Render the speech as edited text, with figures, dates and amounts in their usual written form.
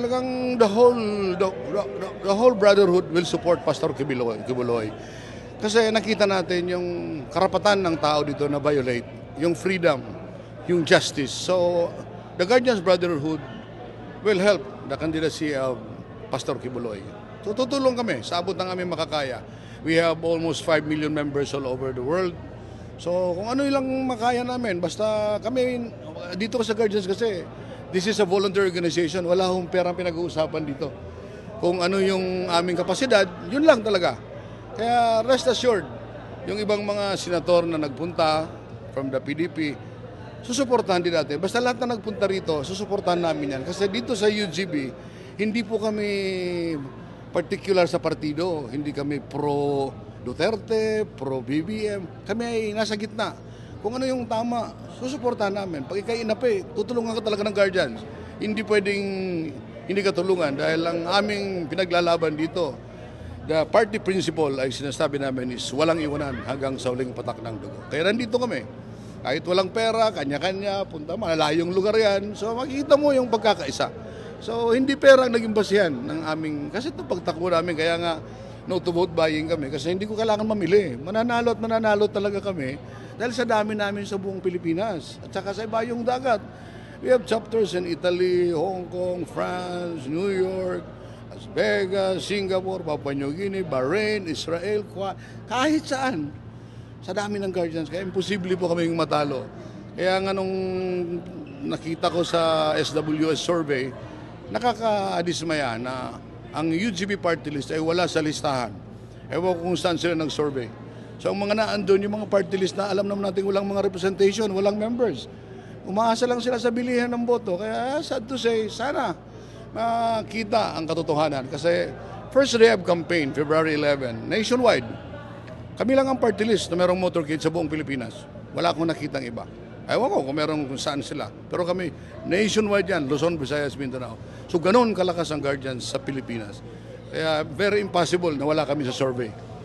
Talagang the whole brotherhood will support Pastor Kibuloy. Kasi nakita natin yung karapatan ng tao dito na violate, yung freedom, yung justice. So, the Guardians Brotherhood will help the candidacy of Pastor Kibuloy. So, tutulong kami sa abot ng aming makakaya. We have almost 5 million members all over the world. So, kung ano ilang makaya namin, basta kami dito sa Guardians kasi, this is a voluntary organization. Wala akong perang pinag-uusapan dito. Kung ano yung aming kapasidad, yun lang talaga. Kaya rest assured, yung ibang mga senator na nagpunta from the PDP, susuportahan din natin. Basta lahat na nagpunta rito, susuportahan namin yan. Kasi dito sa UGB, hindi po kami particular sa partido. Hindi kami pro Duterte, pro BBM. Kami ay nasa gitna. Kung ano yung tama, susuportahan namin. Pag ikay inapi, tutulungan ka talaga ng Guardians. Hindi pwedeng hindi ka tulungan dahil ang aming pinaglalaban dito, the party principle ay sinasabi namin is walang iwanan hanggang sa huling patak ng dugo. Kaya nandito kami. Kahit walang pera, kanya-kanya, punta, malalayong lugar yan. So makikita mo yung pagkakaisa. So hindi pera ang naging basihan ng aming, kasi ito pagtakbo namin, kaya nga no to vote buying kami. Kasi hindi ko kailangan mamili. Mananalo at mananalo talaga kami dahil sa dami namin sa buong Pilipinas. At saka sa iba yung dagat. We have chapters in Italy, Hong Kong, France, New York, Las Vegas, Singapore, Papua New Guinea, Bahrain, Israel, kahit saan. Sa dami ng Guardians. Kaya imposible po kaming matalo. Kaya nga nung nakita ko sa SWS survey, nakaka-dismaya na ang UGB party list ay wala sa listahan. Ewan ko kung saan sila nag-survey. So ang mga naandun, yung mga party list na alam naman natin walang mga representation, walang members. Umaasa lang sila sa bilihan ng boto. Kaya sad to say, sana makita ang katotohanan. Kasi first day of campaign, February 11, nationwide, kami lang ang party list na merong motorcade sa buong Pilipinas. Wala akong nakitang iba. Ewan ko kung merong kung saan sila. Pero kami, nationwide yan, Luzon, Visayas, Mindanao. So ganun kalakas ang Guardians sa Pilipinas. Kaya very impossible na wala kami sa survey.